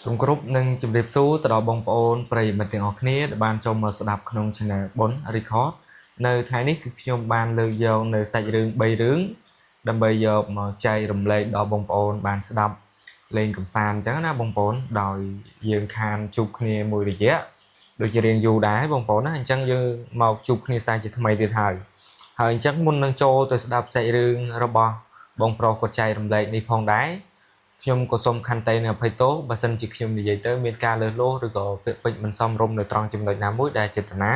សង្គ្រប់នឹងជម្រាបសួរទៅដល់បងប្អូនប្រិយមិត្តទាំងអស់គ្នាដែលបានចូលមកស្ដាប់ក្នុង Channel បុន Record នៅថ្ងៃនេះគឺខ្ញុំបានលើកយកនៅសាច់រឿង3រឿងដើម្បីយកមកចែករំលែកដល់បងប្អូនបានស្ដាប់លេងកម្សាន្តអញ្ចឹងណាបងប្អូនដោយយើងខានជួបគ្នាមួយរយៈដូចជារៀងយូរដែរបងប្អូនណាអញ្ចឹងយើងមកជួបគ្នាសាជាថ្មីទៀតហើយអញ្ចឹងមុននឹងចូលទៅស្ដាប់សាច់រឿងរបស់បងប្រុសគាត់ចែករំលែកនេះផងដែរខ្ញុំក៏សូមខន្តីនៅអភ័យទោសបើសិនជាខ្ញុំនិយាយទៅមានការលើសលួសឬក៏ពាក្យពេចន៍មិនសមរម្យនៅត្រង់ចំណុចណាមួយដែលចេតនា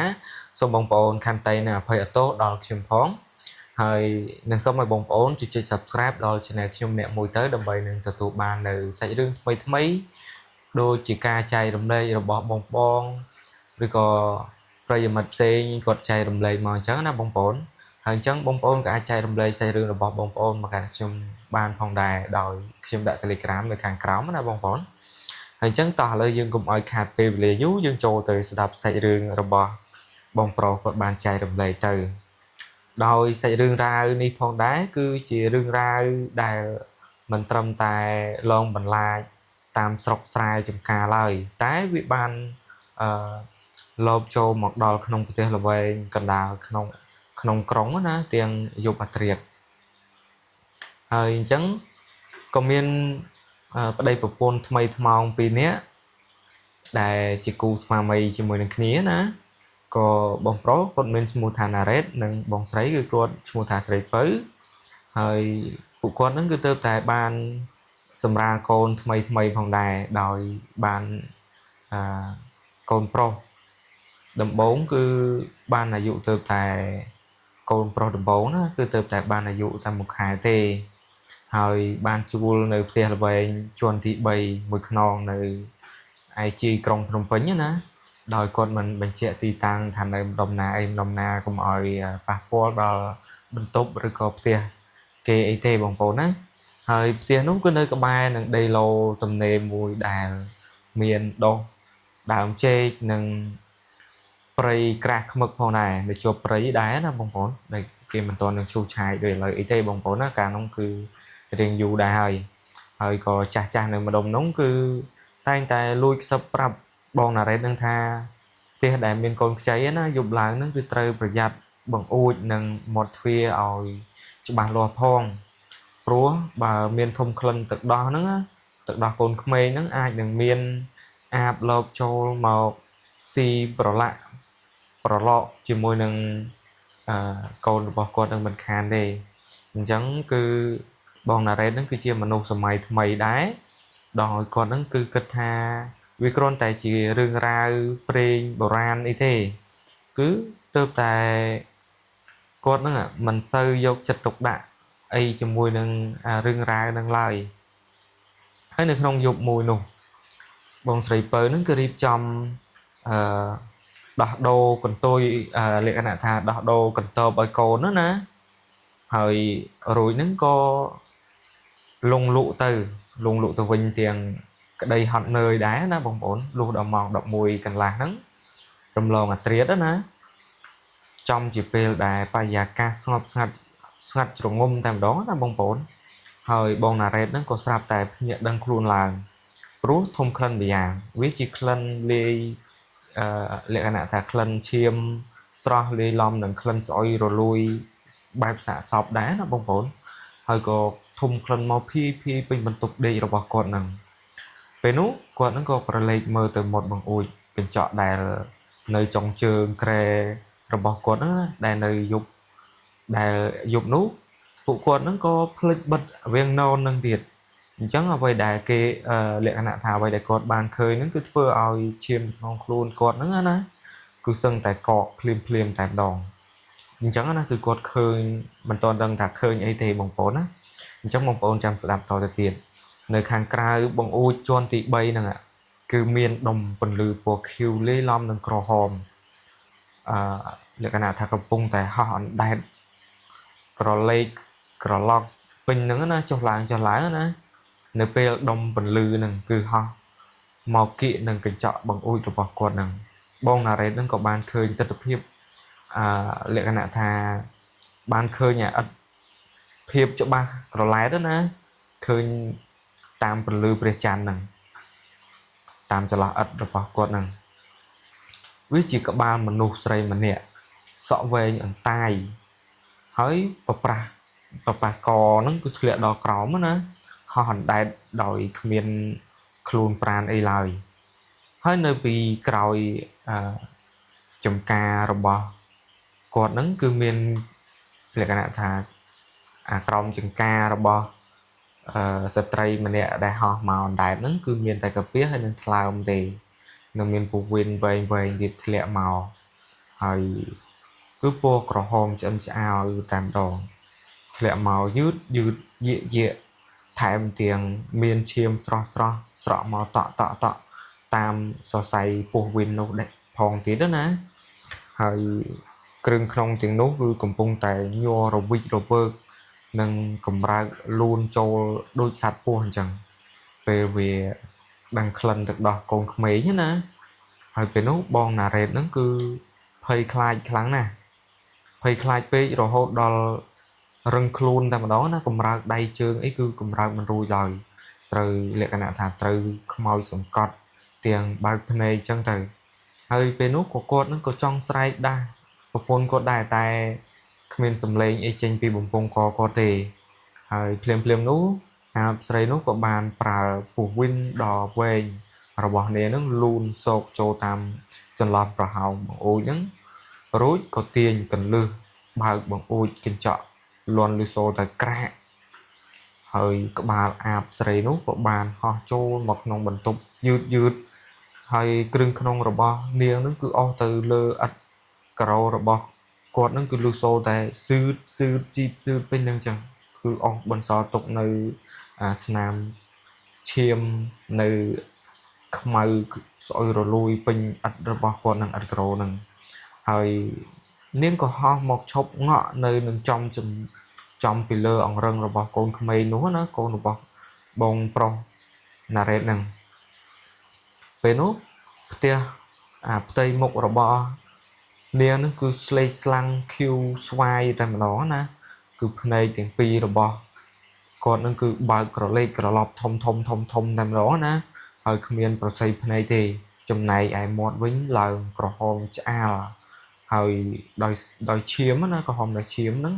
សូមបងប្អូនខន្តីនៅអភ័យទោសដល់ខ្ញុំផងហើយនឹងសូមឲ្យបងប្អូនជួយចុច Subscribe ដល់ Channel ខ្ញុំអ្នកមួយទៅដើម្បីនឹងទទួលបាននៅសាច់រឿងថ្មីៗដូចជាការចែករំលែករបស់បងឬក៏ប្រិយមិត្តផ្សេងគាត់ចែករំលែកមកអញ្ចឹងណាបងប្អូនហើយអញ្ចឹងបងប្អូនក៏អាចចែករំលែកសាច់រឿងរបស់បងប្អូនមកកាន់ខ្ញុំបានផងដែរដោយខ្ញុំដាក់ Telegram នៅខាងក្រោមណាបងប្អូនហើយអញ្ចឹងតោះឥឡូវយើងកុំឲ្យខាតពេលវេលាយូរយើងចូលទៅស្ដាប់សាច់រឿងរបស់បងប្រុសគាត់បានចែករំលែកទៅដោយសាច់រឿងរ៉ាវនេះផងដែរគឺជារឿងរ៉ាវដែលមិនត្រឹមតែលងបន្លាចតាមស្រុកស្រែចម្ការឡើយតែវាបានលបចូលមកដល់ក្នុងប្រទេសល្វែងកណ្ដាលក្នុងក្រុងណាទាំងយុបអត្រាតហើយអញ្ចឹងក៏មានប្តីប្រពន្ធថ្មីថ្មោងពីរនាក់ដែលជាគូស្វាមីជាមួយនឹងគ្នាណាក៏បងប្រុសគាត់មានឈ្មោះថាណារ៉េតនិងបងស្រីគឺគាត់ឈ្មោះថាស្រីពៅហើយពួកគាត់ហ្នឹងគឺទៅតែបានសម្រាលកូនថ្មីផងដែរដោយបានកូនប្រុសដំបូងគឺបានអាយុទៅតែកូនប្រុសដំបូងណាគឺទៅតែបានអាយុតែ1ខែទេហើយបានជួលនៅផ្ទះល្វែងជាន់ទី3មួយខ្នងនៅឯជាក្រុងភ្នំពេញណាដោយគាត់មិនបញ្ជាក់ទីតាំងថានៅម្ដុំណាកុំឲ្យប៉ះពាល់ដល់បន្ទប់ឬក៏ផ្ទះគេអីទេបងប្អូនណាហើយផ្ទះនោះគឺនៅក្បែរនឹងដីឡូទំនេរមួយដែលមានដុះដើមចេកនិងព្រៃក្រាស់ខ្មឹកផងដែរនៅជាប់ព្រៃដែរណាបងប្អូនដែលគេមិនទាន់នឹងឈូសឆាយដូចឥឡូវអីទេបងប្អូនណាកាលនោះគឺរៀងយូរដែរហើយក៏ចាស់នៅម្ដុំនោះគឺតែងតែលួចខ្សឹបប្រាប់បងណារ៉េតនឹងថាផ្ទះដែលមានកូនខ្ចីណាយប់ឡើងនឹងគឺត្រូវប្រយ័ត្នបង្អួចនិងមាត់ទ្វារឲ្យច្បាស់លាស់ផងព្រោះបើមានធំក្លិនទឹកដោះហ្នឹងទឹកដោះកូនក្មេងហ្នឹងអាចនឹងមានអាបលបចូលមកស៊ីប្រឡកជាមួយនឹងកូនរបស់គាត់នឹងមិនខានទេអញ្ចឹងគឺបងណារ៉េតហ្នឹងគឺជាមនុស្សសម័យថ្មីដែរដោយគាត់ហ្នឹងគឺគិតថាវាគ្រាន់តែជារឿងរ៉ាវព្រេងបុរាណអីទេគឺទៅតែគាត់ហ្នឹងមិនសូវយកចិត្តទុកដាក់អីជាមួយនឹងរឿងរ៉ាវហ្នឹងឡើយហើយនៅក្នុងយប់មួយនោះបងស្រីពៅហ្នឹងគឺរៀបចំដោះដូរកន្ទុយលក្ខណៈថាដោះដូរកន្ទប់ឲ្យកូនណាហើយរួចហ្នឹងក៏លងលក់ទៅវិញទាំងក្តីហត់នឿយដែរណាបងប្អូនលុះដល់ម៉ោង11កន្លះហ្នឹងរំលងអាត្រៀតណាចំជាពេលដែលបរិយាកាសស្ងប់ស្ងាត់ជ្រងំតែម្ដងណាបងប្អូនហើយបងណារ៉េតហ្នឹងក៏ស្រាប់តែភ្ញាក់ដឹងខ្លួនឡើងព្រោះធំក្លិនម្យ៉ាងវាជាក្លិនលាយលក្ខណៈថាក្លិនឈាមស្រស់លាយឡំនឹងក្លិនស្អុយរលួយបែបសាកសពដែរណាបងប្អូនហើយក៏ធំក្លិនមកភីពេញបន្ទប់ដេករបស់គាត់ហ្នឹងពេលនោះគាត់ហ្នឹងក៏ប្រឡេកមើលទៅមាត់បង្អួចកញ្ចក់ដែលនៅចុងជើងក្រែរបស់គាត់ហ្នឹងដែលនៅយប់នោះពួកគាត់ហ្នឹងក៏ភ្លេចបិទវាំងណូននឹងទៀតអញ្ចឹងអ្វីដែលគេលក្ខណៈថាអ្វីដែលគាត់បានឃើញហ្នឹងគឺធ្វើឲ្យឈាមក្នុងខ្លួនគាត់ហ្នឹងណាគឺសឹងតែកកភ្លាមតែម្ដងអញ្ចឹងណាគឺគាត់ឃើញមិនទាន់ដឹងថាឃើញអីទេបងប្អូនណាអញ្ចឹងបងប្អូនចាំស្ដាប់តទៅទៀតនៅខាងក្រៅបង្អួចជាន់ទី3ហ្នឹងគឺមានដុំពន្លឺពណ៌ខៀវលាយឡំនឹងក្រហមលក្ខណៈថាកំពុងតែហោះអណ្ដែតក្រឡេកក្រឡកពេញហ្នឹងណាចុះឡើងណានៅពេលដុំពន្លឺហ្នឹងគឺហោះមកគៀកនឹងកញ្ចក់បង្អួចរបស់គាត់ហ្នឹងបងណារ៉េតហ្នឹងក៏បានឃើញទស្សនវិជ្ជាលក្ខណៈថាបានឃើញឥតភាពច្បាស់ក្រឡែតណាឃើញតាមពន្លឺព្រះច័ន្ទហ្នឹង តាមចន្លោះឥដ្ឋរបស់គាត់ហ្នឹងវាជាក្បាលមនុស្សស្រីម្នាក់សក់វែងអន្តាយហើយប្រប្រាស់កហ្នឹងគឺធ្លាក់ដល់ក្រោមណាហោះអណ្ដែតដោយគ្មានខ្លួនប្រាណអីឡើយហើយនៅពីក្រោយចំការរបស់គាត់ហ្នឹងគឺមានលក្ខណៈថាក្រោមចំការរបស់ស្ត្រីម្នាក់ដែលហោះមកអណ្ដែតហ្នឹងគឺមានតែកាពះហើយនឹងថ្លើមទេនឹងមានពវិនវែងទៀតធ្លាក់មកហើយគឺពណ៌ក្រហមឆ្អិនឆ្អៅតាមដងធ្លាក់មកយឺតយាកថែមទាំងមានឈាមស្រស់ស្រក់មកតក់តាមសរសៃពោះវិននោះដែរផងទៀតណាហើយគ្រឿងក្នុងទាំងនោះគឺកំពុងតែញ័ររវិចរវើកនិងកម្រើកលូនចូលដូចសត្វពស់អញ្ចឹងពេលវាដឹងក្លិនទឹកដោះកូនក្មេងណាហើយពេលនោះបងណារ៉េតហ្នឹងគឺភ័យខ្លាចខ្លាំងណាស់ភ័យខ្លាចពេករហូតដល់រឹងខ្លួនតែម្ដងណាកម្រើកដៃជើងអីគឺកម្រើកមិនរួចឡើយត្រូវលក្ខណៈថាត្រូវខ្មោចសង្កត់ទាំងបើកភ្នែកអញ្ចឹងទៅហើយពេលនោះក៏គាត់នឹងក៏ចង់ស្រែកដែរប្រពន្ធគាត់ដែរតែគ្មានសំឡេងអីចេញពីបំពង់កគាត់ទេហើយភ្លាមនោះអាបស្រីនោះក៏បានប្រើពោះវិនដ៏វែងរបស់នាងនឹងលូនសោកចូលតាមចន្លោះប្រហោងបង្អួចហ្នឹងរួចក៏ទាញកន្លឹះបើកបង្អួចកញ្ចក់លន់លឺសូតែក្រាក់ហើយក្បាលអាបស្រីនោះក៏បានហោះចូលមកក្នុងបន្ទប់យឺតហើយគ្រឿងក្នុងរបស់នាងនឹងគឺអស់ទៅលើឥដ្ឋការ៉ូរបស់គាត់នឹងគឺលឺសូតែសឺតពេញហ្នឹងចឹងគឺអស់បន្សល់ទុកនៅស្នាមឈាមនៅខ្មៅស្អុយរលួយពេញឥដ្ឋរបស់គាត់នឹងឥដ្ឋការ៉ូហ្នឹងហើយនាងក៏ហោះមកឈប់ងក់នៅនឹងចំពីលើអង្រឹងរបស់កូនក្មេងនោះណាកូនរបស់បងប្រុសណារ៉េតហ្នឹងពេលនោះផ្ទះផ្ទៃមុខរបស់នាងហ្នឹងគឺស្លេកស្លាំងឃ្យូស្វាយតែម្ដងណាគឺភ្នែកទាំងពីររបស់គាត់ហ្នឹងគឺបើកក្រឡេកក្រឡប់ធំតែម្ដងណាហើយគ្មានប្រស័យភ្នែកទេចំណែកឯមាត់វិញឡើងក្រហមឆ្អាលហើយដោយឈាមណាក្រហមដោយឈាមហ្នឹង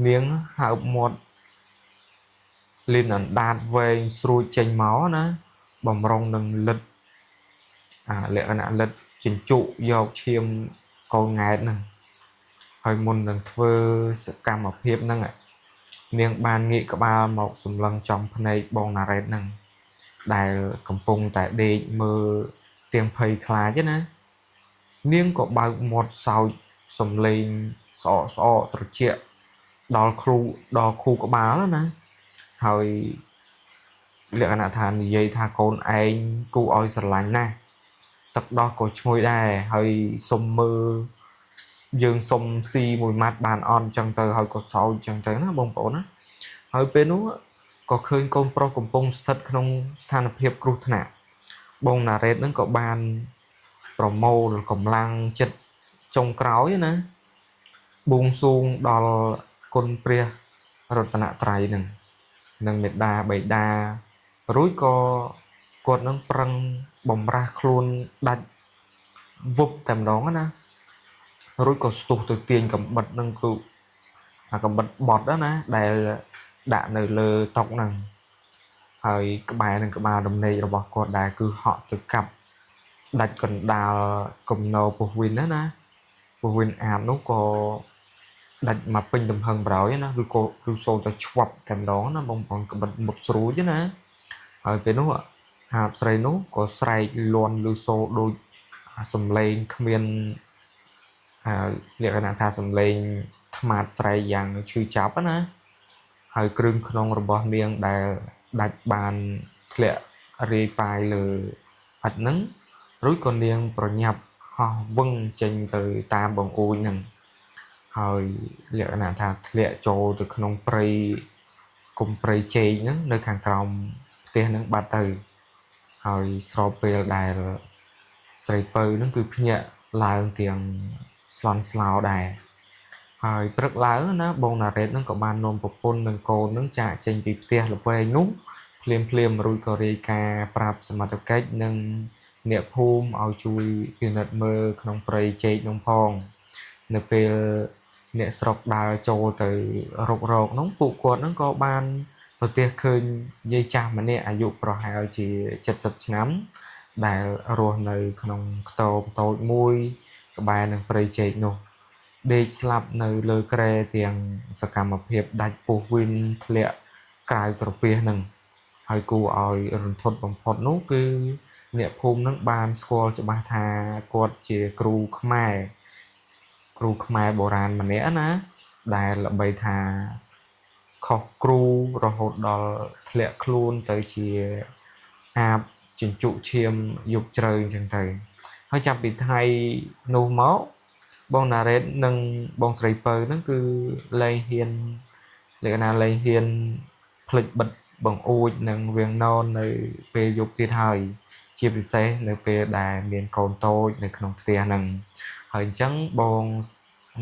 នាងហើបមាត់លិនអណ្ដាតវែងស្រួចចេញមកណាបំរុងនឹងលិតលក្ខណៈលិតជញ្ជក់យកឈាមកូនង៉ែតហ្នឹងហើយមុននឹងធ្វើសកម្មភាពហ្នឹងនាងបានងាកក្បាលមកសម្លឹងចំភ្នែកបងណារ៉េតហ្នឹងដែលកំពុងតែដេកមើលទាំងភ័យខ្លាចណានាងក៏បើកមាត់សើចសំឡេងស្អកត្រជាក់ដល់ខួរក្បាលណាហើយលក្ខណៈថានិយាយថាកូនឯងគូឲ្យស្រឡាញ់ណាស់ទឹកដោះក៏ឈ្ងុយដែរហើយសុំមើលយើងសុំស៊ីមួយម៉ាត់បានអត់អញ្ចឹងទៅហើយក៏សោចអញ្ចឹងទៅណាបងប្អូនណាហើយពេលនោះក៏ឃើញកូនប្រុសកំពុងស្ថិតក្នុងស្ថានភាពគ្រោះថ្នាក់បងណារ៉េតនឹងក៏បានប្រមូលកម្លាំងចិត្តចុងក្រោយណាបួងសួងដល់គុណព្រះរតនត្រ័យនឹងមេត្តាបិតារួចក៏គាត់នឹងប្រឹងបំរាស់ខ្លួនដាច់វឹបតែម្ដងណារួចក៏ស្ទុះទៅទាញកំបិតនឹងគឺកំបិតបត់ណាដែលដាក់នៅលើតុហ្នឹងហើយក្បែរនឹងក្បាលដំណេករបស់គាត់ដែរគឺហក់ទៅកាប់ដាច់កណ្ដាលគំនរពោះវិនណាពោះវិនអាបនោះក៏ដាច់មកពេញទំហឹងប្រោយណាឬសូទៅឆ្វាប់តែម្ដងណាបងប្អូនក្បិតមុតស្រួចណាហើយពេលនោះអាបស្រីនោះក៏ស្រែកលន់ឬសូដូចសំឡេងគ្មានលក្ខណៈថាសំឡេងថ្មាតស្រែកយ៉ាងឈឺចាប់ណាហើយគ្រឿងក្នុងរបស់នាងដែលដាច់បានធ្លាក់រាយប៉ាយលើឥដ្ឋហ្នឹងរួចក៏នាងប្រញាប់ហោះវឹងចេញទៅតាមបង្អួចហ្នឹងហើយលក្ខណៈថាធ្លាក់ចូលទៅក្នុងព្រៃគុំព្រៃចេកហ្នឹងនៅខាងក្រោមផ្ទះហ្នឹងបាត់ទៅហើយស្របពេលដែលស្រីពៅហ្នឹងគឺភ្ញាក់ឡើងទាំងស្លន់ស្លោដែរហើយព្រឹកឡើងណាបងណារ៉េតហ្នឹងក៏បាននាំប្រពន្ធនិងកូនហ្នឹងចាកចេញពីផ្ទះល្វែងនោះ ភ្លាមរួចក៏រាយការណ៍ប្រាប់សមត្ថកិច្ចនិងអ្នកភូមិឲ្យជួយពិនិត្យមើលក្នុងព្រៃចេកនោះផងនៅពេលអ្នកស្រុកដើរចូលទៅរករនោះពួកគាត់នឹងក៏បានប្រទះឃើញយាយចាស់ម្នាក់អាយុប្រហែលជា70ឆ្នាំដែលរស់នៅក្នុងខ្ទមតូចមួយក្បែរនឹងព្រៃចេកនោះដេកស្លាប់នៅលើគ្រែទាំងសកម្មភាពដាច់ពោះវីនធ្លាក់ក្រៅក្រពះនឹងហើយគួរឲ្យរន្ធត់បំផុតនោះគឺអ្នកភូមិនឹងបានស្គាល់ច្បាស់ថាគាត់ជាគ្រូខ្មែរបុរាណម្នាក់ណាដែលល្បីថាខុសគ្រូរហូតដល់ធ្លាក់ខ្លួនទៅជាអាបជញ្ជក់ឈាមយប់ជ្រៅអញ្ចឹងទៅហើយចាប់ពីថ្ងៃនោះមកបងណារ៉េតនិងបងស្រីពៅហ្នឹងគឺលែងហ៊ានលក្ខណៈលែងហ៊ានភ្លេចបិទបង្អួចនិងវាងនននៅពេលយប់ទៀតហើយជាពិសេសនៅពេលដែលមានកូនតូចនៅក្នុងផ្ទះហ្នឹងហើយអញ្ចឹងបង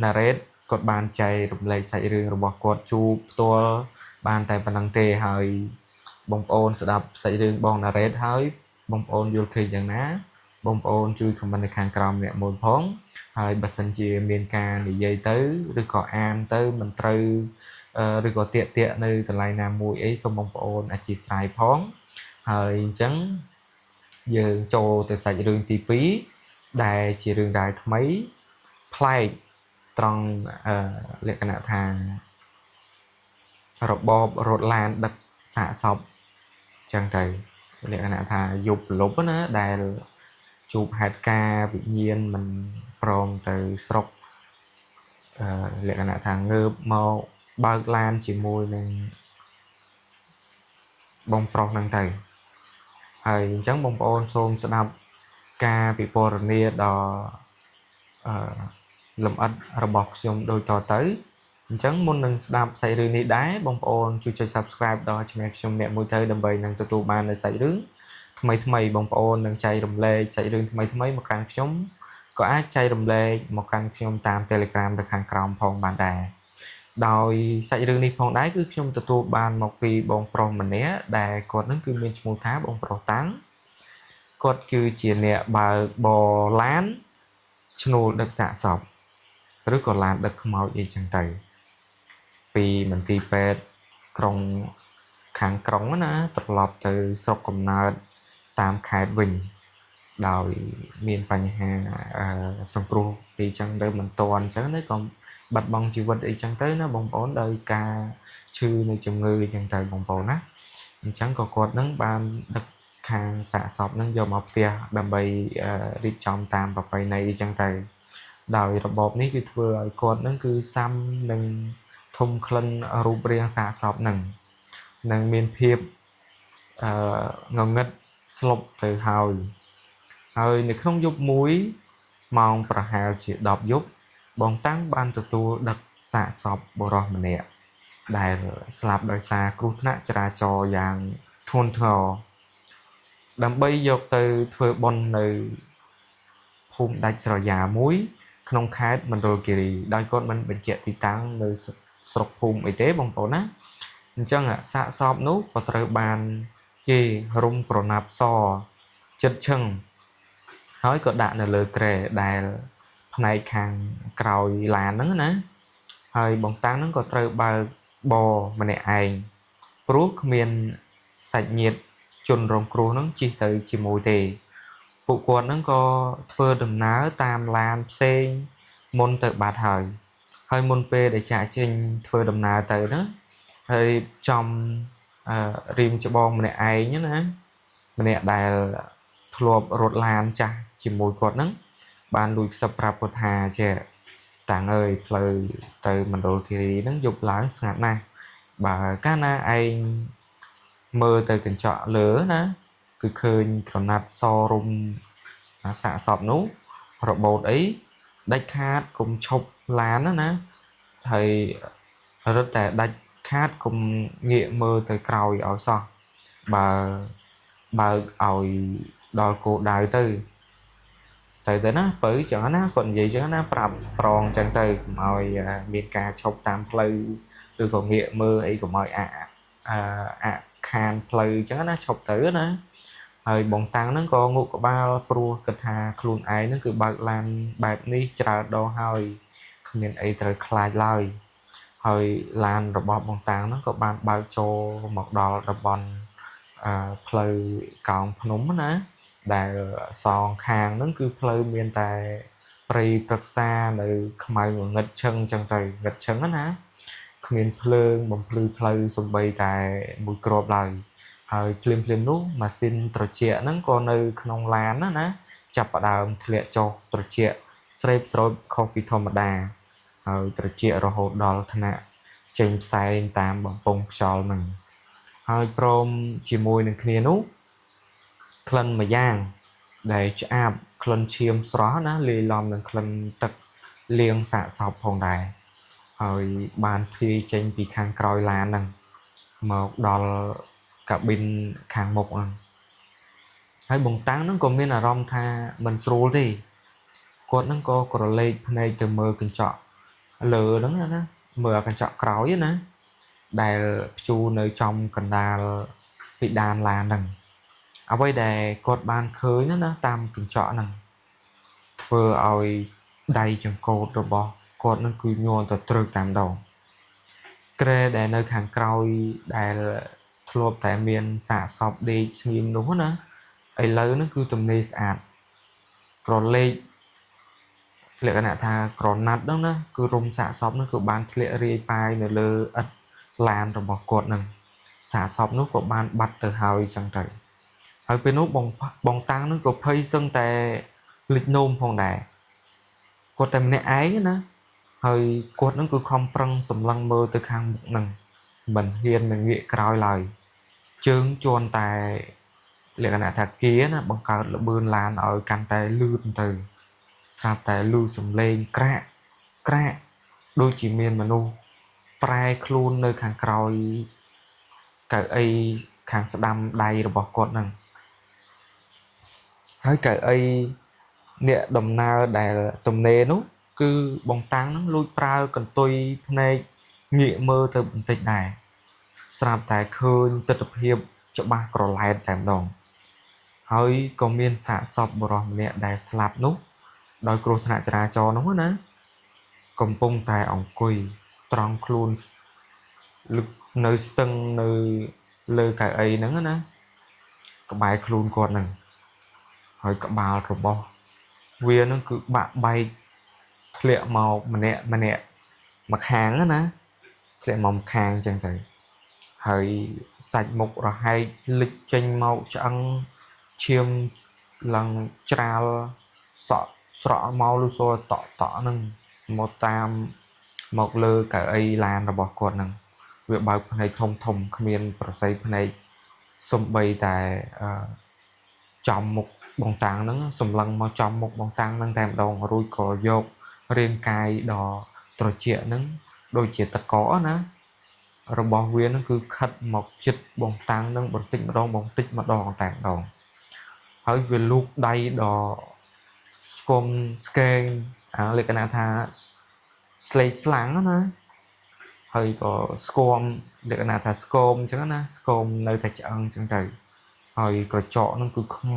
ណារ៉េតគាត់បានចែករំលែកសាច់រឿងរបស់គាត់ជួបផ្ទាល់បានតែប៉ុណ្្នឹងទេហើយបងប្អូនស្ដាប់សាច់រឿងបងណារ៉េតហើយបងប្អូនយល់ឃើញយ៉ាងណាបងប្អូនជួយខមមិននៅខាងក្រោមអ្នកមួយផងហើយបើសិនជាមានការនិយាយទៅឬក៏អានទៅមិនត្រូវឬក៏តាកនៅកន្លែងណាមួយអីសូមបងប្អូនអធិស្ឋានផងហើយអញ្ចឹងយើងចូលទៅសាច់រឿងទី2ដែលជារឿងរ៉ាវថ្មីប្លែកត្រង់លក្ខណៈថារបបរត់ឡានដឹកសាកសពចឹងទៅលក្ខណៈថាយប់លប់ណាដែលជួបហេតុការណ៍វិញ្ញាណមិនព្រមទៅស្រុកលក្ខណៈថាងើបមកបើកឡានជាមួយនឹងបងប្រុសហ្នឹងទៅហើយអញ្ចឹងបងប្អូនសូមស្ដាប់ការពិពណ៌នាដ៏លម្អិតរបស់ខ្ញុំដូចតទៅអញ្ចឹងមុននឹងស្ដាប់សាច់រឿងនេះដែរបងប្អូនជួយចុច Subscribe ដល់ Channel ខ្ញុំអ្នកមួយទៅដើម្បីនឹងទទួលបាននូវសាច់រឿងថ្មីបងប្អូននឹងចែករំលែកសាច់រឿងថ្មីមកកាន់ខ្ញុំក៏អាចចែករំលែកមកកាន់ខ្ញុំតាម Telegram នៅខាងក្រោមផងបានដែរដោយសាច់រឿងនេះផងដែរគឺខ្ញុំទទួលបានមកពីបងប្រុសម្នាក់ដែលគាត់នឹងគឺមានឈ្មោះថាបងប្រុសតាំងគាត់គឺជាអ្នកបើកបរឡានឈ្នួលដឹកសាកសពឬក៏ឡានដឹកខ្មោចអីចឹងទៅពីមន្ទីរពេទ្យក្រុងខាងក្រុងណាត្រឡប់ទៅស្រុកកំណើតតាមខេត្តវិញដោយមានបញ្ហាសង្គ្រោះពីចឹងទៅមិនតាន់ចឹងទៅក៏បាត់បង់ជីវិតអីចឹងទៅណាបងប្អូនដោយការឈឺនៃជំងឺអីចឹងទៅបងប្អូនណាអញ្ចឹងក៏គាត់នឹងបានដឹកខាងសាកសពនឹងយកមកផ្ទះដើម្បីរៀបចំតាមប្រពៃណីអីចឹងទៅដោយរបបនេះគឺធ្វើឲ្យគាត់នឹងគឺសាំនឹងធំក្លិនរូបរាងសាកសពនឹងមានភាពងងឹតស្លុបទៅហើយនៅក្នុងយប់មួយម៉ោងប្រហែលជា10យប់បងតាំងបានទទួលដឹកសាកសពបុរសម្នាក់ដែលស្លាប់ដោយសារគ្រោះថ្នាក់ចរាចរណ៍យ៉ាងធ្ងន់ធ្ងរដើម្បីយកទៅធ្វើបុណ្យនៅភូមិដាច់ស្រយាលមួយក្នុងខេត្តមណ្ឌលគិរីដោយគាត់មិនបញ្ជាក់ទីតាំងនៅស្រុកភូមិអីទេបងប្អូនណាអញ្ចឹងសាកសពនោះក៏ត្រូវបានគេរុំក្រណាត់សចិត្តឈឹងហើយក៏ដាក់នៅលើគ្រែដែលផ្នែកខាងក្រោយឡានហ្នឹងណាហើយបងតាំងហ្នឹងក៏ត្រូវបើកបរម្នាក់ឯងព្រោះគ្មានសាច់ញាតិជនរងគ្រោះហ្នឹងជិះទៅជាមួយទេពួកគាត់ហ្នឹងក៏ធ្វើដំណើរតាមឡានផ្សេងមុនទៅបាត់ហើយមុនពេលដែលចាក់ចេញធ្វើដំណើរទៅណាហើយចំរៀងច្បងម្នាក់ឯងណាម្នាក់ដែលធ្លាប់រត់ឡានចាស់ជាមួយគាត់ហ្នឹងបានលួចខ្សឹបប្រាប់គាត់ថាចេះតាំងអើយផ្លូវទៅមណ្ឌលគិរីហ្នឹងយប់ឡើងស្ងាត់ណាស់បើកាលណាឯងមើលទៅកញ្ចក់លើណាគឺឃើញក្រណាត់សរុំសាកសពនោះរបូតអីដាច់ខាតកុំឈប់ឡានណាហើយរត់តែដាច់ខាតកុំងាកមើលទៅក្រោយឲ្យសោះបើឲ្យដល់គោលដៅទៅណាបើចឹងណាគាត់និយាយចឹងណាប្រាប់ប្រងចឹងទៅកុំឲ្យមានការឈប់តាមផ្លូវឬក៏ងាកមើលអីកុំឲ្យ ខានផ្លូវអញ្ចឹងណាឈប់ទៅណាហើយបងតាំងហ្នឹងក៏ងក់ក្បាលព្រោះគិតថាខ្លួនឯងហ្នឹងគឺបើកឡានបែបនេះច្រើនដងហើយគ្មានអីត្រូវខ្លាចឡើយហើយឡានរបស់បងតាំងហ្នឹងក៏បានបើកចូលមកដល់តំបន់ផ្លូវកោងភ្នំណាដែលសងខាងហ្នឹងគឺផ្លូវមានតែព្រៃព្រឹក្សានៅខ្មៅងឹតឈឹងអញ្ចឹងទៅងឹតឈឹងណាគ្មានភ្លើងបំភ្លឺផ្លូវសំបីតែមួយគ្រាប់ឡើយហើយភ្លាមនោះម៉ាស៊ីនត្រជាក់ហ្នឹងក៏នៅក្នុងឡានណាចាប់ផ្ដើមធ្លាក់ចុះត្រជាក់ស្រេបស្រោចខុសពីធម្មតាហើយត្រជាក់រហូតដល់ថ្នាក់ចេញផ្សែងតាមបំពង់ខ្យល់ហ្នឹងហើយព្រមជាមួយនឹងគ្នានោះក្លិនមួយយ៉ាងដែលឆ្អាបក្លិនឈាមស្រស់ណាលាយឡំនឹងក្លិនទឹកលាងសាកសពផងដែរហើយបានភាយចេញពីខាងក្រោយឡានហ្នឹងមកដល់កាប៊ីនខាងមុខហ្នឹងហើយបងតាំងហ្នឹងក៏មានអារម្មណ៍ថាមិនស្រួលទេគាត់ហ្នឹងក៏ក្រឡេកភ្នែកទៅមើលកញ្ចក់លើហ្នឹងណាមើលកញ្ចក់ក្រោយណាដែលព្យួរនៅចំកណ្ដាលពីដានឡានហ្នឹងអ្វីដែលគាត់បានឃើញណាតាមកញ្ចក់ហ្នឹងធ្វើឲ្យដៃចង្កូតរបស់គាត់នឹងគឺញ័រទៅត្រឹកតាមដងក្រែដែលនៅខាងក្រោយដែលធ្លាប់តែមានសាកសពដេកស្ងៀមនោះណាឥឡូវហ្នឹងគឺទំនេរស្អាតក្រឡេកលក្ខណៈថាក្រណាត់ហ្នឹងណាគឺរុំសាកសពហ្នឹងគឺបានធ្លាក់រាយប៉ាយនៅលើឥដ្ឋឡានរបស់គាត់ហ្នឹងសាកសពនោះក៏បានបាត់ទៅហើយចឹងទៅហើយពេលនោះបងតាំងហ្នឹងក៏ភ័យសឹងតែលិចនោមផងដែរគាត់តែម្នាក់ឯងណាហើយគាត់ហ្នឹងគឺខំប្រឹងសម្លឹងមើលទៅខាងមុខហ្នឹងមិនហ៊ាននឹងងាកក្រោយឡើយជើងជន់តែលក្ខណៈថាគៀណាបង្កើតលបឿនឡានឲ្យកាន់តែលឿនទៅស្រាប់តែលឺសំឡេងក្រាក់ដូចជាមានមនុស្សប្រែខ្លួននៅខាងក្រោយកៅអីខាងស្ដាំដៃរបស់គាត់ហ្នឹងហើយកៅអីអ្នកដំណើរដែលទំនេរនោះគឺបងតាំងហ្នឹងលួចប្រើកន្ទុយភ្នែកងាកមើលទៅបន្តិចដែរស្រាប់តែឃើញទិដ្ឋភាពច្បាស់ក្រឡែតតែម្ដងហើយក៏មានសាកសពបុរសម្នាក់ដែលស្លាប់នោះដោយគ្រោះថ្នាក់ចរាចរណ៍នោះណាកំពុងតែអង្គុយត្រង់ខ្លួននៅស្ទឹងនៅលើកៅអីហ្នឹងណាក្បែរខ្លួនគាត់ហ្នឹងហើយក្បាលរបស់វាហ្នឹងគឺបាក់បែកធ្លាក់មកម្នាក់មកខាងណាធ្លាក់មកម្ខាងអញ្ចឹងទៅហើយសាច់មុខរហែកលិចចេញមកឆ្អឹងឈាមឡើងច្រាលសក់ស្រក់មកលុសតហ្នឹងមកតាមមកលើកៅអីឡានរបស់គាត់ហ្នឹងវាបើកភ្នែកធំគ្មានប្រស័យភ្នែកសំបីតែចំមុខបងតាំងហ្នឹងសម្លឹងមកចំមុខបងតាំងហ្នឹងតែម្ដងរួចក៏យករាងកាយដ៏ត្រជាក់ហ្នឹងដូចជាតកណារបស់វាហ្នឹងគឺខិតមកជិតបងតាំងហ្នឹងបន្តិចម្ដងតែម្ដងហើយវាលូកដៃដ៏ស្គមស្កេងលក្ខណៈថាស្លេកស្លាំងណាហើយក៏ស្គមលក្ខណៈថាស្គមអញ្ចឹងណាស្គមនៅតែឆ្អឹងអញ្ចឹងទៅហើយក្រចកហ្នឹងគឺខ្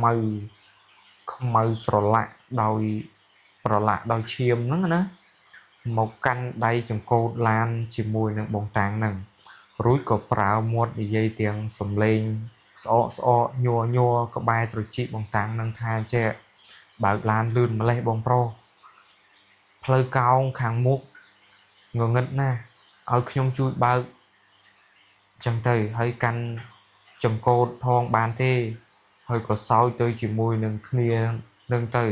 មៅស្រឡាក់ដោយឈាមហ្នឹងណាមកកាន់ដៃចង្កូតឡានជាមួយនឹងបងតាំងហ្នឹងរួចក៏ប្រើមាត់និយាយទាំងសំឡេងស្អកញ័រក្បែរត្រចៀកបងតាំងហ្នឹងថាចេះបើកឡានលឿនម្លេះបងប្រុសផ្លូវកោងខាងមុខងងឹតណាស់ឲ្យខ្ញុំជួយបើកចឹងទៅហើយកាន់ចង្កូតផងបានទេហើយក៏សោយទៅជាមួយនឹងគ្នានឹងទៅ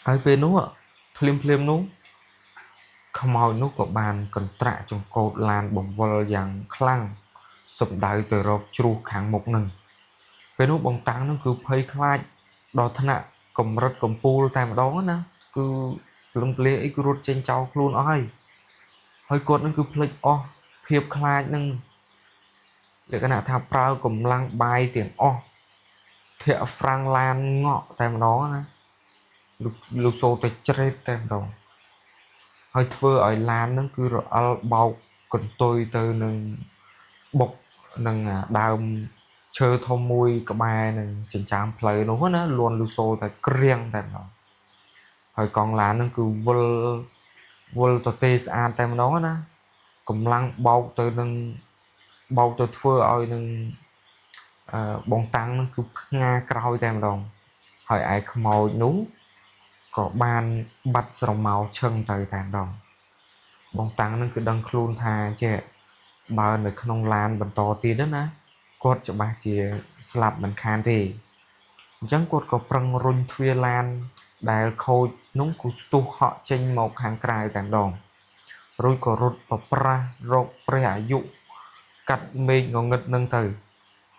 ហើយពេលនោះភ្លាមនោះខ្មោចនោះក៏បានកន្ត្រាក់ចង្កូតឡានបង្វិលយ៉ាងខ្លាំងសំដៅទៅរកជ្រុះខាងមុខនឹងពេលនោះបងតាំងនឹងគឺភ័យខ្លាចដល់ថ្នាក់កម្រិតកំពូលតែម្ដងណាគឺលំភ្លាអីគឺរត់ចេញចោលខ្លួនអស់ហើយគាត់នឹងគឺភ្លេចអស់ភាពខ្លាចនឹងលក្ខណៈថាប្រើកម្លាំងបាយទាំងអស់ធាក់ហ្វ្រាំងឡានងក់តែម្ដងណាលោកសូទៅជ្រេតតែម្ដងហើយធ្វើឲ្យឡានហ្នឹងគឺរអិលបោកកន្ទុយទៅនឹង bục nâng đào chơi thôm mùi có bài nâng chỉnh chạm play nó hết á luôn lưu xô tại riêng tại nó hồi còn là nâng cứ vul vul tờ tê xa tem nó á cũng lăng bao từ nâng bao từ thưa ơi nâng bóng tăng nâng cứ nga kroi tem đồng hỏi ai không màu nú có ban bắt sòng màu chân tới tem đồng bóng tăng nâng cứ đăng khuôn thà chứ bao nơi không lan bần to tí đó ná cột cho bà chỉ slap mình khan thì chẳng cột có prăng run thuê lan đại khôi núng của tu họ trên một hàng cài tàn đòn rồi có rút và pra rộp pra dụ cắt mê ngọ nghịch nâng từ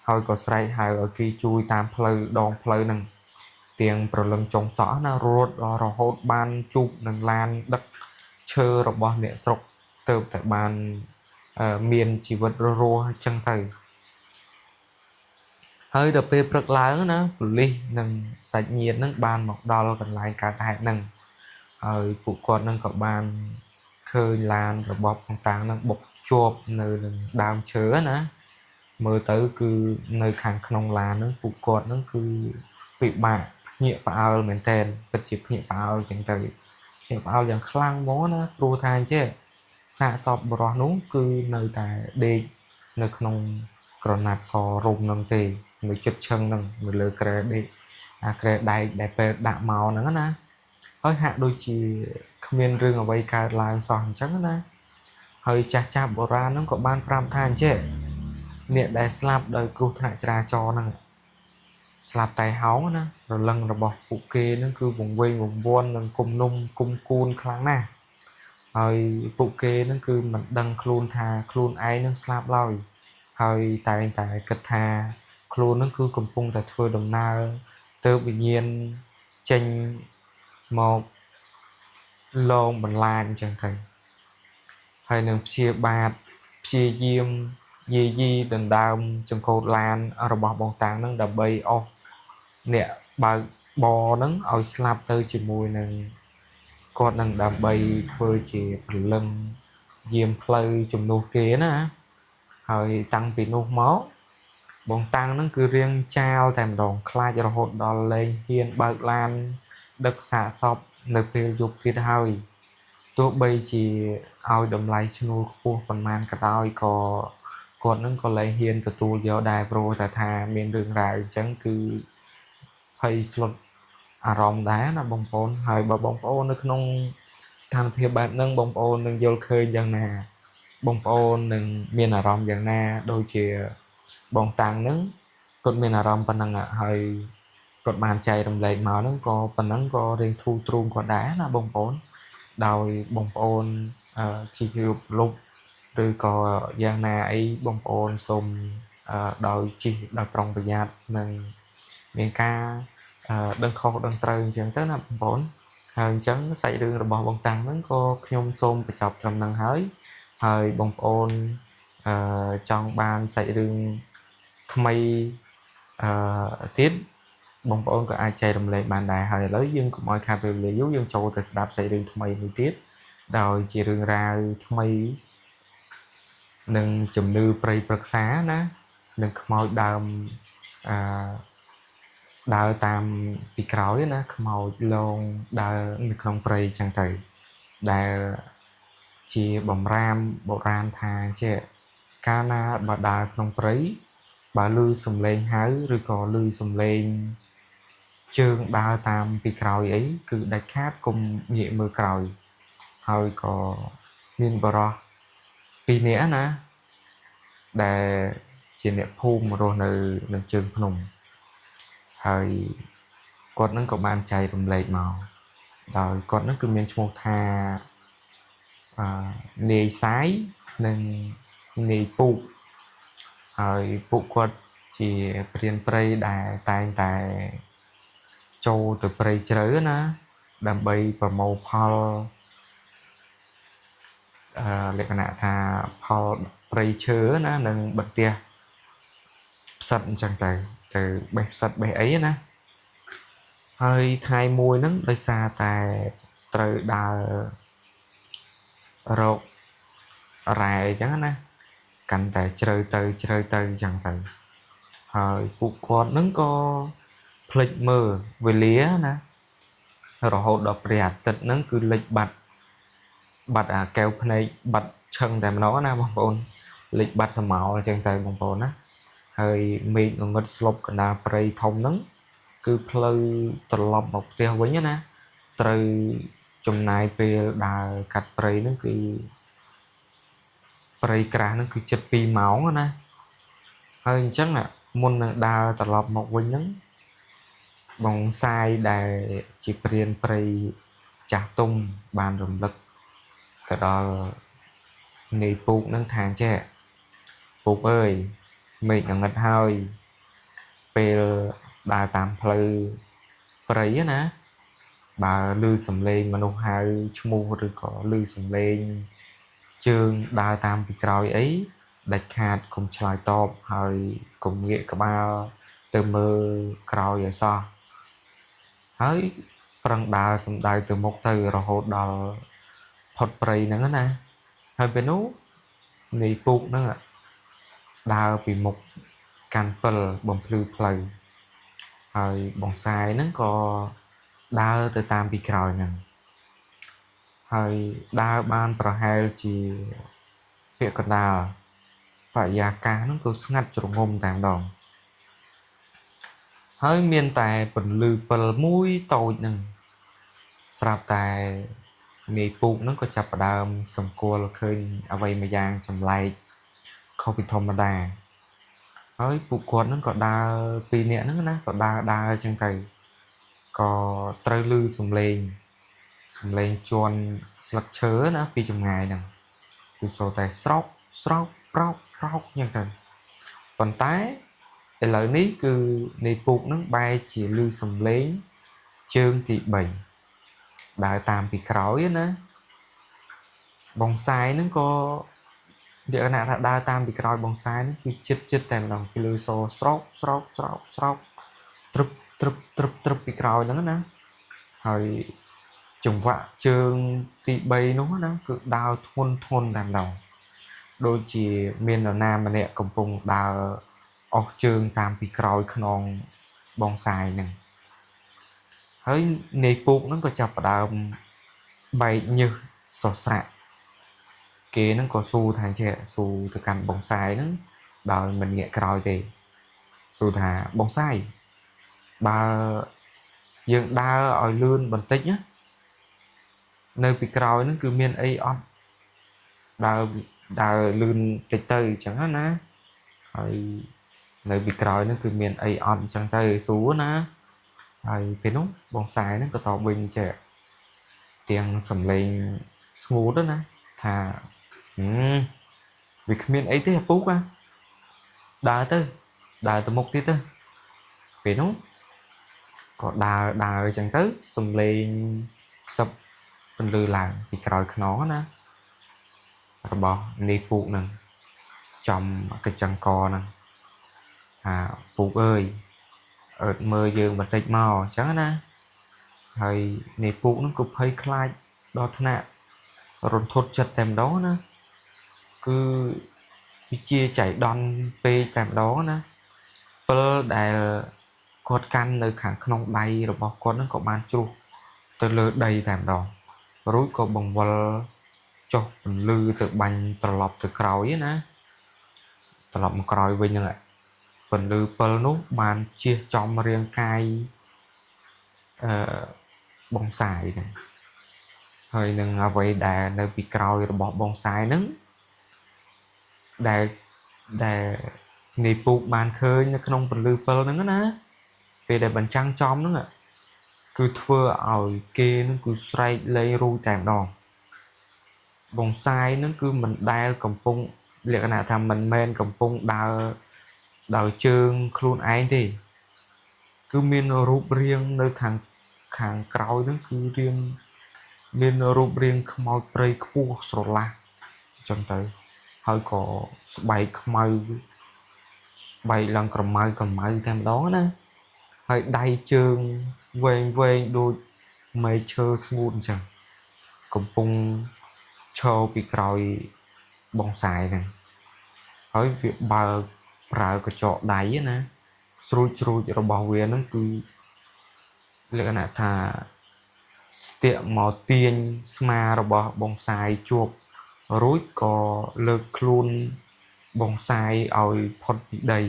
hồi có sài hai ở kia chui tam pleu đòn pleu nâng tiền pro lần trồng xỏ na rút rồi hốt ban chụp nâng lan đất chơ rồi bỏ mẹ sọc từ tại ban miền chỉ vật rô chân từ hơi đập bê bật láng nó ly nâng sạch nhiệt nâng ban một đo gần lại cả đại nâng hơi phụ con nâng có ban khơi lan rồi bọc bằng tàng nâng bọc chuột nơi đàm chớ nữa mơ tới cứ nơi kháng không là nó phụ con nó cứ bị bạc nhẹ vào mình tên vật chịp nhẹ vào chẳng tới nhẹ vào chẳng khlang mó nó pro thai chứ xa sọp bò nú cứ nơi tại đi nơi không còn nạt sò rùng nâng tì người chất chân nâng người lơ kre đi kre đai đẹp đạ màu nữa nè hơi hạ đôi chỉ không biết rừng ở đây cả là sòn trắng nè hơi chà chà bò ra nó có ban pram than chứ nè để slap đời cứu thại trà cho nè slap tay háo nè rồi lưng rồi bọc phụ kê nó cứ vùng quê vùng buôn nâng cung nung cung cun kháng nè hơi phụ kê nó cứ mình đăng khuôn thà khuôn ai nó slap lòi hơi tại cất thà khuôn nó cứ cùng pung tại thưa đồng na từ tự nhiên tranh một lông bằng lan chẳng thầy hay nâng chia bạt chia diêm di đần đào trong cột lan rồi bỏ bóng táng nâng đập bay ô nè bà bò nâng ôi slap tới chỉ mùi nâng con nâng đập bay thôi chỉ lưng diêm play chùm nô kế nè rồi tăng bị nô máu bóng tăng nó cứ riêng trao thèm đòn khai cho hột đo lên hiên bạc lan đất xạ sọc nơi phê dục tiết hơi tôi bây chỉ ao đầm lại chnu khu phần man cả đôi có còn nó có lấy hiên từ tu do đài pro tại thà miền đường rải chẳng cứ hay slot à rong đá là bông ôn hơi bà bông ôn nó không thành phía bạn nâng bông ôn nâng vô khơi dân nè bông ôn nâng miền à rong dân nè đôi chìa bông tăng nâng cột miền à rong phần năng hơi cột bàn chạy đồng lệ mà nó có phần nâng có riêng thu trung có đá là bông ôn đòi bông ôn chỉ hiệu lục rồi có giang na ấy bông ôn xôm đòi chỉ đòi prong bây giờ nâng miền ca đơn khô đơn trời chẳng tới là bông ôn hơi chấn xây đường rồi bỏ bông tăng nó có nhôm xôm và chọc trong nâng hới hơi bông ôn trong ban xây đường thay tiết bông ôn có ai chạy đồng lệ bàn đại hơi lấy dương của mọi khả về lý dấu dương châu từ đạp xây đường thay người tiết rồi chỉ đường ra thay nâng chùm nư prey bậc xá ná nâng màu đàm đào tam bị cõi ná màu lon đào không prey chẳng thầy đào chỉ bầm ram bộ ram thà chứ ca na bà đào không prey bà lưu sùng lên hái rồi có lưu sùng lên chương đào tam bị cõi ấy cứ đại khác cùng nhẹ mưa cõi hơi có nên bờ pi nẻ nè để chỉ nè phun rồi nơi trường phồng hơi con nó có bàn chạy đồng lệ màu rồi con nó cứ miền một thà nề sái nên nề phụ rồi phụ quật chỉ priên prey đại tại châu từ prey chớ nè đầm bay và màu pal lệ nạ thà pal prey chớ nè nâng bật tia sẵn chẳng từ bè sạch bè ấy nè hơi thay mùi nắng đời xa tại từ đà rột rài chẳng nè កាន់តែជ្រៅទៅចឹងទៅហើយពួកគាត់នឹងក៏ភ្លេចមើលវេលាណារហូតដល់ព្រះអាទិត្យហ្នឹងគឺលិចបាត់អាកែវភ្នែកបាត់ឈឹងតែម្ដងណាបងប្អូនលិចបាត់សមោលអញ្ចឹងទៅបងប្អូនណាហើយមេឃងងឹតស្លុបកណ្ដាលព្រៃធំហ្នឹងគឺផ្លូវត្រឡប់មកផ្ទះវិញណាត្រូវចំណាយពេលដើរកាត់ព្រៃហ្នឹងគឺព្រៃក្រាស់ហ្នឹងគឺជិត2ម៉ោងណាហើយអញ្ចឹងមុននឹងដើរត្រឡប់មកវិញហ្នឹងបងសាយដែលជាព្រានព្រៃចាស់ទុំបានរំលឹកទៅដល់នាយពូកនឹងថាចេះពូកអើយមេឃងងឹតហើយពេលដើរតាមផ្លូវព្រៃណាបើឮសំឡេងមនុស្សហៅឈ្មោះឬក៏ឮសំឡេងជើងដើរតាមពីក្រោយអីដាច់ខាតកុំឆ្លើយតបហើយកុំងាកក្បាលទៅមើលក្រោយឲ្យសោះហើយប្រឹងដើរសំដៅទៅមុខទៅរហូតដល់ផុតព្រៃហ្នឹងណាហើយពេលនោះនាយពូកហ្នឹងដើរពីមុខកាន់ពិលបំភ្លឺផ្លូវហើយបងសាយហ្នឹងក៏ដើរទៅតាមពីក្រោយហ្នឹងហើយដើរបានប្រហែលជាពាក់កណ្ដាលបរិយាកាសហ្នឹងក៏ស្ងាត់ជ្រងំតែម្ដងហើយមានតែពន្លឺពិលមួយតូចហ្នឹងស្រាប់តែនាយពូកហ្នឹងក៏ចាប់ផ្ដើមសម្គាល់ឃើញអ្វីមួយយ៉ាងចម្លែកខុសពីធម្មតាហើយពួកគាត់ហ្នឹងក៏ដើរពីរនាក់ហ្នឹងណាក៏ដើរចឹងទៅក៏ត្រូវឮសំឡេងជន់ស្លឹកឈើណាពីចម្ងាយហ្នឹងគឺសូរតែស្រោកប្រោកចឹងទៅប៉ុន្តែឥឡូវនេះគឺនាយពូកហ្នឹងបែរជាឮសំឡេងជើងទី3ដើរតាមពីក្រោយណាបងសាយហ្នឹងក៏និយាយថាដើរតាមពីក្រោយបងសាយហ្នឹងគឺចិត្តតែម្ដងគឺឮសូរស្រោកត្រឹបពីក្រោយហ្នឹងណាហើយចង្វាក់ជើងទី3នោះណាគឺដើរធ្ងន់តែម្ដងដូចជាមាននរណាម្នាក់កំពុងដើរអស់ជើងតាមពីក្រោយខ្នងបងសាយហ្នឹងហើយនាយពូកហ្នឹងក៏ចាប់ផ្ដើមបែកញើសសស្រាក់គេហ្នឹងក៏ស៊ូថាចេះស៊ូទៅកាន់បងសាយហ្នឹងដោយមិនងាកក្រោយទេស៊ូថាបងសាយបើយើងដើរឲ្យលឿនបន្តិចណានៅពីក្រោយហ្នឹងគឺមានអីអត់ដើរលឿនតិចទៅអញ្ចឹងណាហើយនៅពីក្រោយហ្នឹងគឺមានអីអត់អញ្ចឹងទៅស៊ូណាហើយពេលនោះបងសាយហ្នឹងក៏តបវិញចេះទាំងសំឡេងស្ងួតណាថាវាគ្មានអីទេអាពូកដើរទៅមុខទៀតទៅពេលនោះក៏ដើរអញ្ចឹងទៅសំឡេងខ្សឹបពន្លឺឡើងពីក្រោយខ្នងណារបស់នាយពូកហ្នឹងចំកញ្ចឹងកហ្នឹងថាពូកអើយអើតមើលយើងបន្តិចមកអញ្ចឹងណាហើយនាយពូកហ្នឹងក៏ភ័យខ្លាចដល់ថ្នាក់រន្ធត់ចិត្តតែម្ដងណាគឺវាជាចៃដន្យពេកតែម្ដងណាពិលដែលគាត់កាន់នៅខាងក្នុងដៃរបស់គាត់ហ្នឹងក៏បានជ្រុះទៅលើដីតែម្ដងរួចក៏បង្វិលចុះពន្លឺទៅបាញ់ត្រឡប់ទៅក្រោយណាត្រឡប់មកក្រោយវិញហ្នឹងពន្លឺពិលនោះបានជៀសចំរាងកាយបងសាយហ្នឹងហើយនឹងអ្វីដែលនៅពីក្រោយរបស់បងសាយហ្នឹងដែលនាយពូកបានឃើញនៅក្នុងពន្លឺពិលហ្នឹងណាពេលដែលបញ្ចាំងចំហ្នឹងគឺធ្វើឲ្យគេហ្នឹងគឺស្រែកលែងរួចតែម្ដងបងសាយហ្នឹងគឺមិនដែលកំពុងលក្ខណៈថាមិនមែនកំពុងដើរដោយជើងខ្លួនឯងទេគឺមានរូបរាងនៅខាងក្រោយហ្នឹងគឺមានរូបរាងខ្មោចព្រៃខ្ពស់ស្រឡះអញ្ចឹងទៅហើយក៏ស្បែកខ្មៅស្បែកឡើងក្រមៅតែម្ដងណាហើយដៃជើងវែងដូចមែកឈើស្ងួតអញ្ចឹងកំពុងឈរពីក្រោយបងសាយហ្នឹង ហើយវាបើកប្រើកញ្ចក់ដៃណាស្រួចរបស់វាហ្នឹងគឺលក្ខណៈថាស្ទាក់មកទាញស្មារបស់បងសាយជួបរួចក៏លើកខ្លួនបងសាយឲ្យផុតពីដី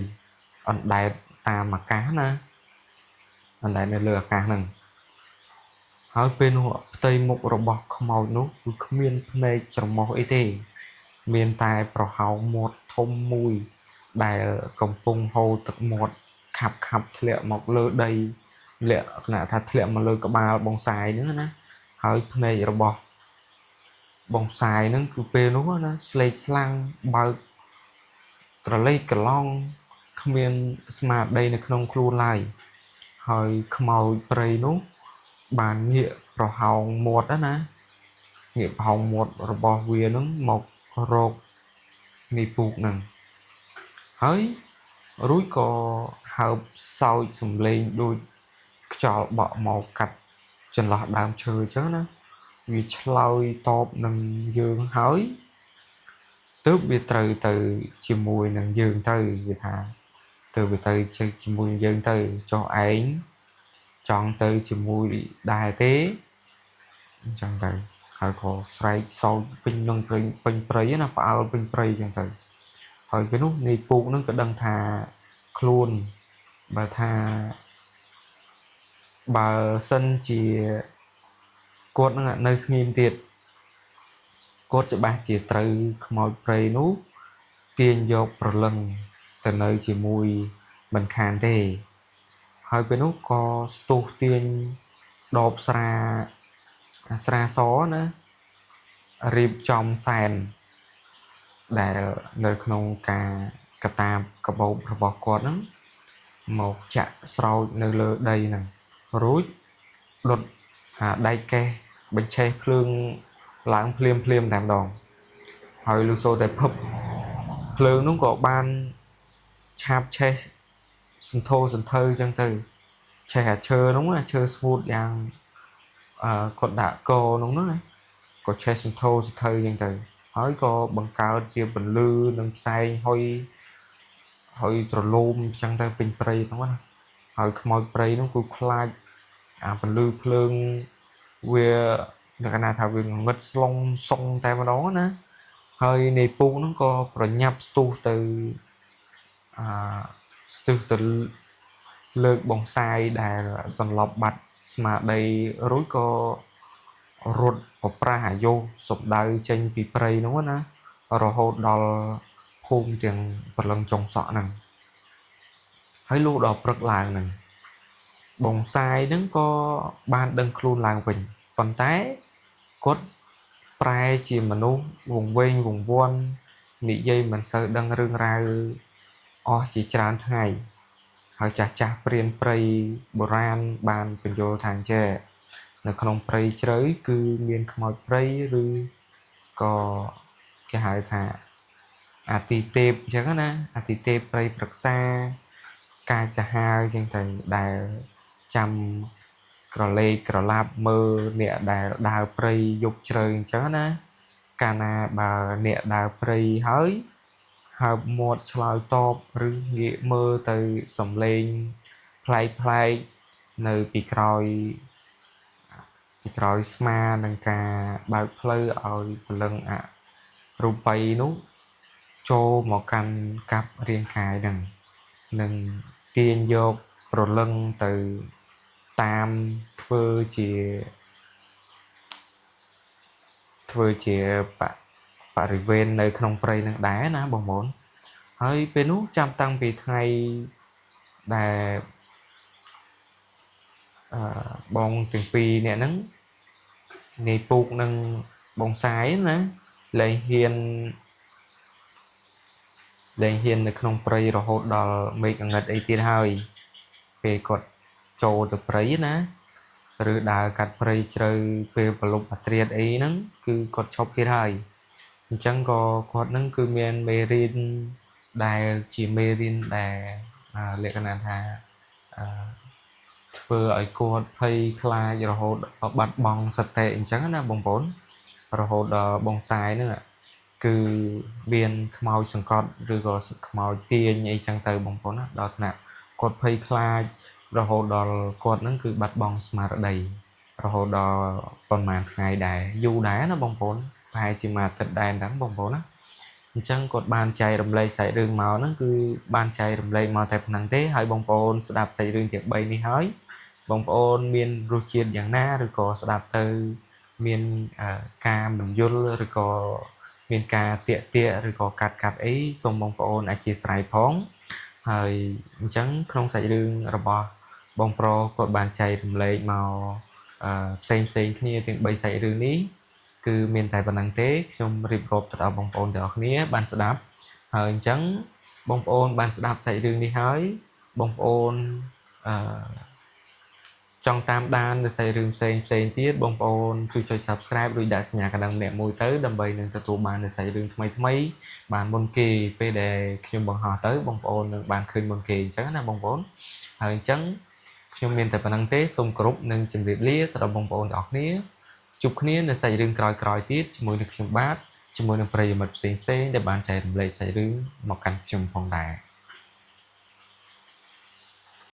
អណ្ដែតតាមអាកាសណាអណ្ដែតនៅលើអាកាសហ្នឹងហើយពេលនោះផ្ទៃមុខរបស់ខ្មោចនោះគឺគ្មានភ្នែកច្រមុះអីទេមានតែប្រហោងមាត់ធំមួយដែលកំពុងហូរទឹកមាត់ខាប់ធ្លាក់មកលើដីលក្ខណៈថាធ្លាក់មកលើក្បាលបងសាយហ្នឹងណាហើយភ្នែករបស់បងសាយហ្នឹងគឺពេលនោះណាស្លេកស្លាំងបើកក្រឡេកក្រឡង់គ្មានស្មារតីនៅក្នុងខ្លួនឡើយហើយខ្មោចព្រៃនោះបានងាកប្រហោងមាត់ណាងាកប្រហោងមាត់របស់វានឹងមករកនាយពូកនឹងហើយរួចក៏ហើបសោចសំឡេងដូចខ្យល់បក់មកកាត់ចន្លោះដើមឈើអញ្ចឹងណាវាឆ្លើយតបនឹងយើងហើយទើបវាត្រូវទៅជាមួយនឹងយើងទៅវាថាទើបវាទៅជាមួយយើងទៅចុះឯងចង់ទៅជាមួយដែរទេអញ្ចឹងទៅហើយក៏ស្រែកសោចពេញនឹងពេញព្រៃណាផ្អើលពេញព្រៃអញ្ចឹងទៅហើយពេលនោះនាយពូកនឹងក៏ដឹងថាខ្លួនបើថាបើសិនជាគាត់នឹងនៅស្ងៀមទៀតគាត់ច្បាស់ជាត្រូវខ្មោចព្រៃនោះទាញយកប្រលឹងទៅនៅជាមួយមិនខានទេហើយពេលនោះក៏ស្ទុះទាញដបស្រាសណារៀបចំសែនដែលនៅក្នុងការកតាបកបោបរបស់គាត់ហ្នឹងមកចាក់ស្រោចនៅលើដីហ្នឹងរួចដុតដែកកេះបញ្ឆេះភ្លើងឡើងភ្លាមតែម្ដងហើយលុះសូរតែភឹបភ្លើងនោះក៏បានឆាបឆេះសន្ធោសន្ធៅអញ្ចឹងទៅឆេះអាឈើនោះឈើស្ងួតយ៉ាងគាត់ដាក់កនោះណាក៏ឆេះសន្ធោសន្ធៅអញ្ចឹងទៅហើយក៏បង្កើតជាពន្លឺនិងផ្សែងហើយត្រឡោមអញ្ចឹងទៅពេញព្រៃហ្នឹងណាហើយខ្មោចព្រៃនោះគឺខ្លាចអាពន្លឺភ្លើងវាលក្ខណៈថាវាងងឹតស្លុងសុងតែម្ដងណាហើយនាយពូកហ្នឹងក៏ប្រញាប់ស្ទុះទៅលើកបងសាយដែលសន្លប់បាត់ស្មារតីរួចក៏រត់ប្រប្រាស់អាយុសម្ដៅចេញពីព្រៃនោះណារហូតដល់ភូមិទាំងព្រលឹងចុងសក់ហ្នឹងហើយលុះដល់ព្រឹកឡើងហ្នឹងបងសាយហ្នឹងក៏បានដឹងខ្លួនឡើងវិញប៉ុន្តែគាត់ប្រែជាមនុស្សវង្វេងវង្វាន់និយាយមិនសូវដឹងរឿងរ៉ាវអស់ជាច្រើនថ្ងៃហើយចាស់ព្រានព្រៃបុរាណបានបញ្យល់ថាចេះនៅក្នុងព្រៃជ្រៅគឺមានខ្មោចព្រៃឬក៏គេហៅថាអាទិទេពអញ្ចឹងណាអាទិទេពព្រៃប្រឹក្សាកាយសាហាវអញ្ចឹងទៅដែលចាំក្រឡេកក្រឡាប់មើលអ្នកដែលដើរព្រៃយប់ជ្រៅអញ្ចឹងណាកាលណាបើអ្នកដើរព្រៃហើយហើបមាត់ឆ្លើយតបឬងាកមើលទៅសំឡេងប្លែកនៅពីក្រោយស្មានឹងការបើកផ្លូវឲ្យព្រលឹងអរូបីនោះចូលមកកាន់កាប់រាងកាយនឹងទាញយកប្រលឹងទៅតាមធ្វើជាបរិវេណនៅក្នុងព្រៃនឹងដែរណាបងប្អូនហើយពេលនោះចាំតាំងពីថ្ងៃដែលបងទាំងពីរអ្នកហ្នឹងនាយពូកនិងបងសាយណាលែងហ៊ាននៅក្នុងព្រៃរហូតដល់មេឃងងឹតអីទៀតហើយពេលគាត់ចូលទៅព្រៃណាឬដើរកាត់ព្រៃជ្រៅពេលប្រលប់អាត្រៀតអីហ្នឹងគឺគាត់ឈប់ទៀតហើយអញ្ចឹងក៏គាត់នឹងគឺមានមេរៀនដែលជាមេរៀនដែលលក្ខណៈថាធ្វើឲ្យគាត់ភ័យខ្លាចរហូតបាត់បង់សតិអញ្ចឹងណាបងប្អូនរហូតដល់បងសាយហ្នឹង គឺមានខ្មោចសង្កត់ឬក៏ខ្មោចទាញអីចឹងទៅបងប្អូនណាដល់ថ្នាក់គាត់ភ័យខ្លាចរហូតដល់គាត់ហ្នឹងគឺបាត់បង់ស្មារតីរហូតដល់ប្រហែលថ្ងៃដែរយូរដែរណាបងប្អូនប្រហែលជាមួយអាទិត្យដែរហ្នឹងបងប្អូនណាអញ្ចឹងគាត់បានចែករំលែកសាច់រឿងមកហ្នឹងគឺបានចែករំលែកមកតែប៉ុណ្្នឹងទេហើយបងប្អូនស្ដាប់សាច់រឿងទាំង3នេះហើយបងប្អូនមានរសជាតិយ៉ាងណាឬក៏ស្ដាប់ទៅមានការមិនយល់ឬក៏មានការតាក់ឬក៏កាត់អីសូមបងប្អូនអធិស្ឋានផងហើយអញ្ចឹងក្នុងសាច់រឿងរបស់បងប្រុសគាត់បានចែករំលែកមកផ្សេងគ្នាទាំង3សាច់រឿងនេះគឺមានតែប៉ុណ្្នឹងទេខ្ញុំរៀបរាប់ទៅដល់បងប្អូនទាំងអស់គ្នាបានស្ដាប់ហើយអញ្ចឹងបងប្អូនបានស្ដាប់សាច់រឿងនេះហើយបងប្អូនចង់តាមដាននៅសាច់រឿងផ្សេងទៀតបងប្អូនជួយចុច Subscribe រួចដាក់សញ្ញាកណ្ដឹងម្នាក់មួយទៅដើម្បីនឹងទទួលបាននៅសាច់រឿងថ្មីបានមុនគេពេលដែលខ្ញុំបង្ហោះទៅបងប្អូននឹងបានឃើញមុនគេអញ្ចឹងណាបងប្អូនហើយអញ្ចឹងខ្ញុំមានតែប៉ុណ្្នឹងទេសូមគោរពនិងជម្រាបលាទៅដល់បងប្អូនទាំងអស់គ្នាជួបគ្នានៅសាច់រឿងក្រោយៗទៀតជាមួយនឹងខ្ញុំបាទជាមួយនឹងប្រិយមិត្តផ្សេងដែលបានចែករំលែកសាច់រឿងមកកាន់ខ្ញុំផងដែរ